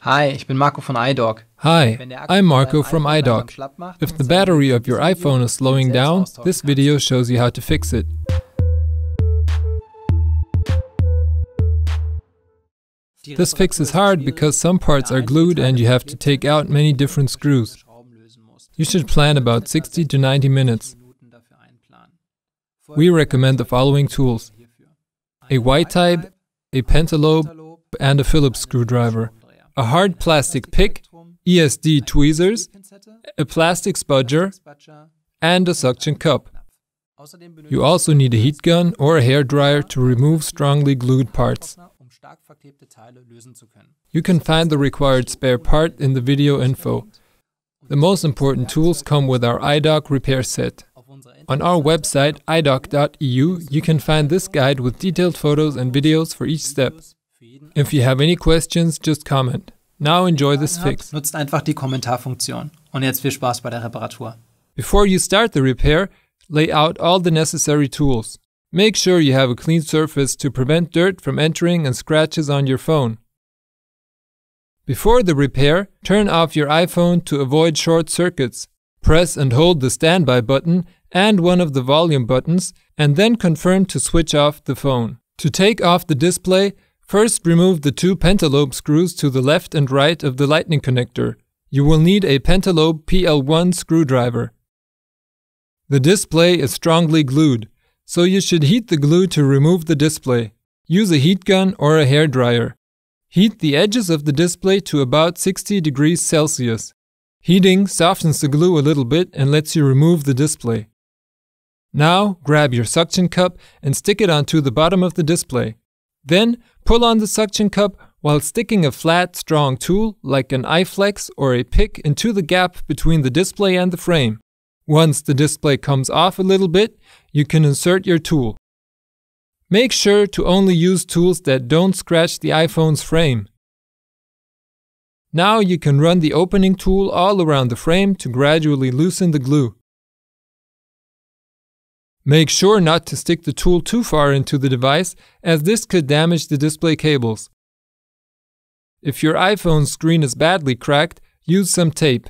Hi, ich bin Marco von iDoc. Hi, I'm Marco from iDoc. If the battery of your iPhone is slowing down, this video shows you how to fix it. This fix is hard because some parts are glued and you have to take out many different screws. You should plan about 60 to 90 minutes. We recommend the following tools: a white type, a Pentalobe, and a Phillips screwdriver, a hard plastic pick, ESD tweezers, a plastic spudger, and a suction cup. You also need a heat gun or a hairdryer to remove strongly glued parts. You can find the required spare part in the video info. The most important tools come with our iDoc repair set. On our website idoc.eu you can find this guide with detailed photos and videos for each step. If you have any questions, just comment. Now enjoy this fix. Nutzt einfach die Kommentarfunktion. Und jetzt viel Spaß bei der Reparatur. Before you start the repair, lay out all the necessary tools. Make sure you have a clean surface to prevent dirt from entering and scratches on your phone. Before the repair, turn off your iPhone to avoid short circuits. Press and hold the standby button and one of the volume buttons, and then confirm to switch off the phone. To take off the display, first remove the two Pentalobe screws to the left and right of the lightning connector. You will need a Pentalobe PL1 screwdriver. The display is strongly glued, so you should heat the glue to remove the display. Use a heat gun or a hairdryer. Heat the edges of the display to about 60 degrees Celsius. Heating softens the glue a little bit and lets you remove the display. Now grab your suction cup and stick it onto the bottom of the display. Then pull on the suction cup while sticking a flat, strong tool like an iFlex or a pick into the gap between the display and the frame. Once the display comes off a little bit, you can insert your tool. Make sure to only use tools that don't scratch the iPhone's frame. Now you can run the opening tool all around the frame to gradually loosen the glue. Make sure not to stick the tool too far into the device, as this could damage the display cables. If your iPhone's screen is badly cracked, use some tape.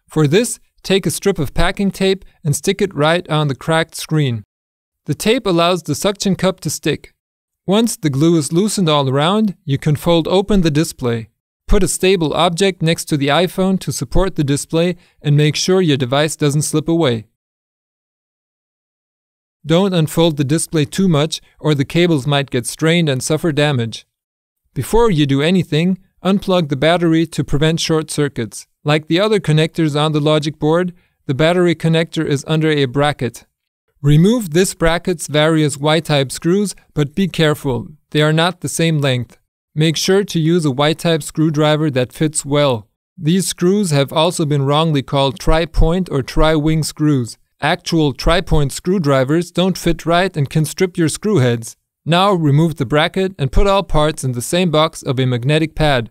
For this, take a strip of packing tape and stick it right on the cracked screen. The tape allows the suction cup to stick. Once the glue is loosened all around, you can fold open the display. Put a stable object next to the iPhone to support the display and make sure your device doesn't slip away. Don't unfold the display too much or the cables might get strained and suffer damage. Before you do anything, unplug the battery to prevent short circuits. Like the other connectors on the logic board, the battery connector is under a bracket. Remove this bracket's various Y-type screws, but be careful, they are not the same length. Make sure to use a Y-type screwdriver that fits well. These screws have also been wrongly called tri-point or tri-wing screws. Actual tri-point screwdrivers don't fit right and can strip your screw heads. Now remove the bracket and put all parts in the same box of a magnetic pad.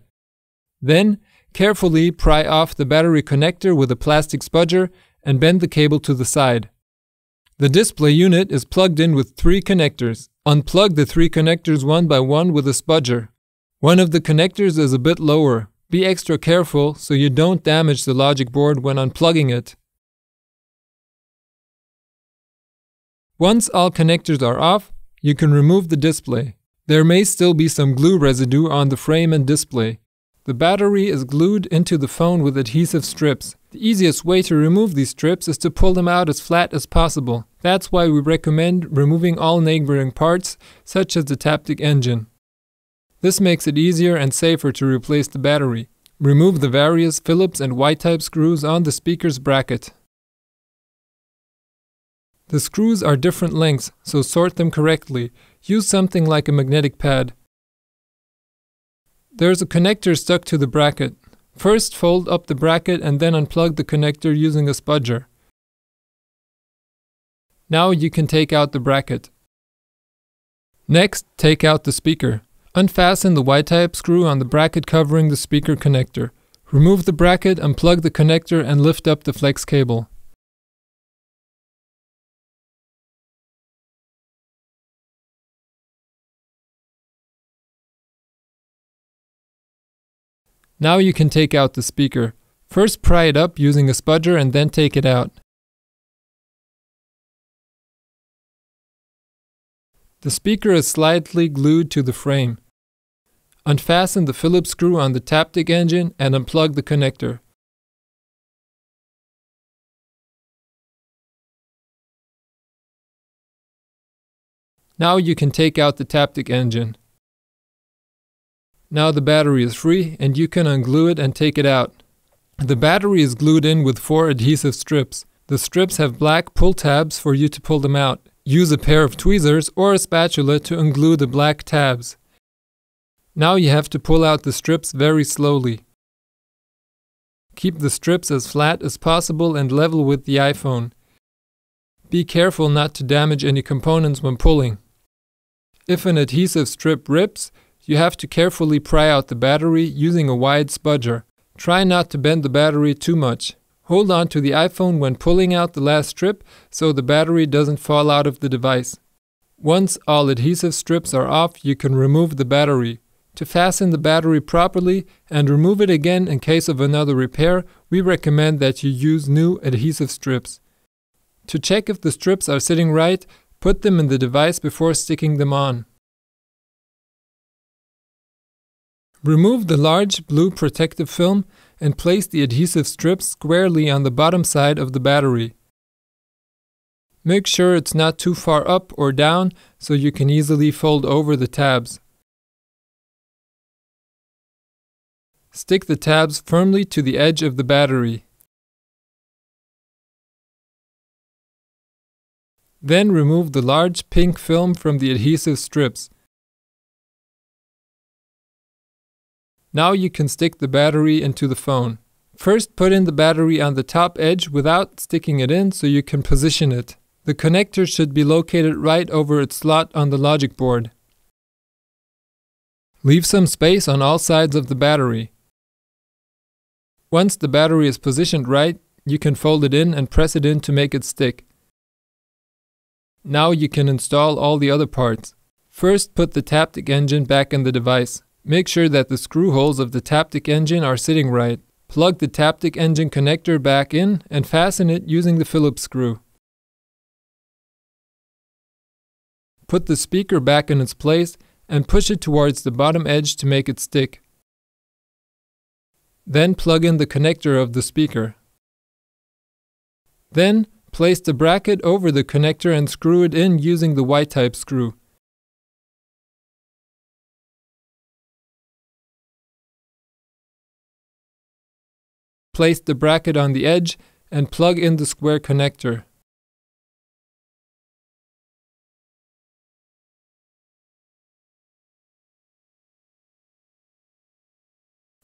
Then, carefully pry off the battery connector with a plastic spudger and bend the cable to the side. The display unit is plugged in with 3 connectors. Unplug the 3 connectors one by one with a spudger. One of the connectors is a bit lower. Be extra careful so you don't damage the logic board when unplugging it. Once all connectors are off, you can remove the display. There may still be some glue residue on the frame and display. The battery is glued into the phone with adhesive strips. The easiest way to remove these strips is to pull them out as flat as possible. That's why we recommend removing all neighboring parts, such as the TAPTIC engine. This makes it easier and safer to replace the battery. Remove the various Phillips and Y-type screws on the speaker's bracket. The screws are different lengths, so sort them correctly. Use something like a magnetic pad. There's a connector stuck to the bracket. First fold up the bracket and then unplug the connector using a spudger. Now you can take out the bracket. Next, take out the speaker. Unfasten the Y-type screw on the bracket covering the speaker connector. Remove the bracket, unplug the connector and lift up the flex cable. Now you can take out the speaker. First pry it up using a spudger and then take it out. The speaker is slightly glued to the frame. Unfasten the Phillips screw on the TAPTIC engine and unplug the connector. Now you can take out the TAPTIC engine. Now the battery is free and you can unglue it and take it out. The battery is glued in with 4 adhesive strips. The strips have black pull tabs for you to pull them out. Use a pair of tweezers or a spatula to unglue the black tabs. Now you have to pull out the strips very slowly. Keep the strips as flat as possible and level with the iPhone. Be careful not to damage any components when pulling. If an adhesive strip rips, you have to carefully pry out the battery using a wide spudger. Try not to bend the battery too much. Hold on to the iPhone when pulling out the last strip so the battery doesn't fall out of the device. Once all adhesive strips are off, you can remove the battery. To fasten the battery properly and remove it again in case of another repair, we recommend that you use new adhesive strips. To check if the strips are sitting right, put them in the device before sticking them on. Remove the large blue protective film and place the adhesive strips squarely on the bottom side of the battery. Make sure it's not too far up or down so you can easily fold over the tabs. Stick the tabs firmly to the edge of the battery. Then remove the large pink film from the adhesive strips. Now you can stick the battery into the phone. First put in the battery on the top edge without sticking it in so you can position it. The connector should be located right over its slot on the logic board. Leave some space on all sides of the battery. Once the battery is positioned right, you can fold it in and press it in to make it stick. Now you can install all the other parts. First put the TAPTIC engine back in the device. Make sure that the screw holes of the TAPTIC engine are sitting right. Plug the TAPTIC engine connector back in and fasten it using the Phillips screw. Put the speaker back in its place and push it towards the bottom edge to make it stick. Then plug in the connector of the speaker. Then place the bracket over the connector and screw it in using the Y-type screw. Place the bracket on the edge and plug in the square connector.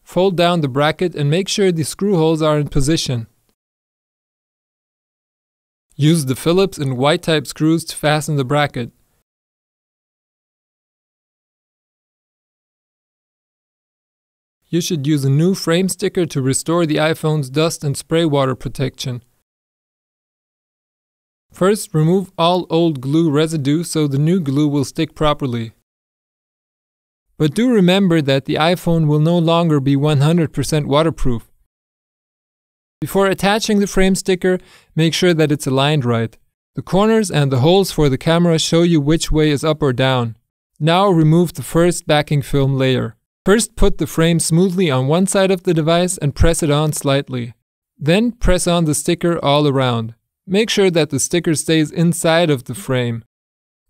Fold down the bracket and make sure the screw holes are in position. Use the Phillips and Y-type screws to fasten the bracket. You should use a new frame sticker to restore the iPhone's dust and spray water protection. First, remove all old glue residue so the new glue will stick properly. But do remember that the iPhone will no longer be 100% waterproof. Before attaching the frame sticker, make sure that it's aligned right. The corners and the holes for the camera show you which way is up or down. Now remove the first backing film layer. First put the frame smoothly on one side of the device and press it on slightly. Then press on the sticker all around. Make sure that the sticker stays inside of the frame.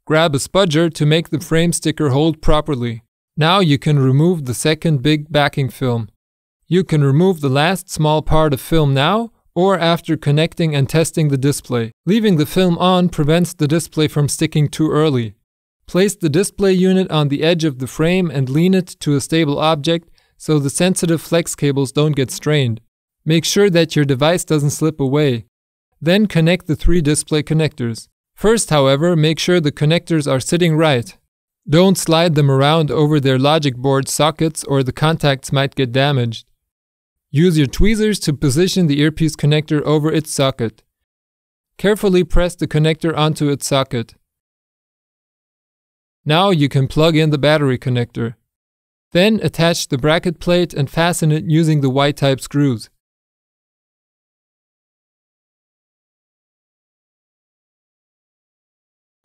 Grab a spudger to make the frame sticker hold properly. Now you can remove the second big backing film. You can remove the last small part of film now or after connecting and testing the display. Leaving the film on prevents the display from sticking too early. Place the display unit on the edge of the frame and lean it to a stable object so the sensitive flex cables don't get strained. Make sure that your device doesn't slip away. Then connect the 3 display connectors. First, however, make sure the connectors are sitting right. Don't slide them around over their logic board sockets or the contacts might get damaged. Use your tweezers to position the earpiece connector over its socket. Carefully press the connector onto its socket. Now you can plug in the battery connector. Then attach the bracket plate and fasten it using the Y-type screws.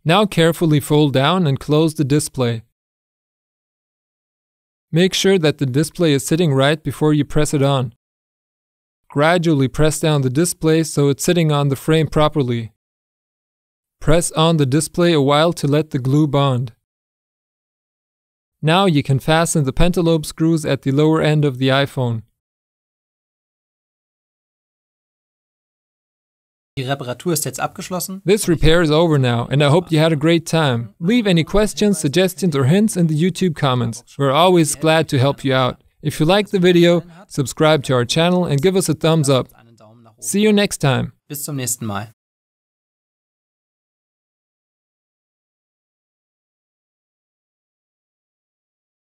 Now carefully fold down and close the display. Make sure that the display is sitting right before you press it on. Gradually press down the display so it's sitting on the frame properly. Press on the display a while to let the glue bond. Now you can fasten the Pentalobe screws at the lower end of the iPhone. Die Reparatur ist jetzt abgeschlossen. This repair is over now, and I hope you had a great time. Leave any questions, suggestions, or hints in the YouTube comments. We're always glad to help you out. If you liked the video, subscribe to our channel and give us a thumbs up. See you next time. Bis zum nächsten Mal.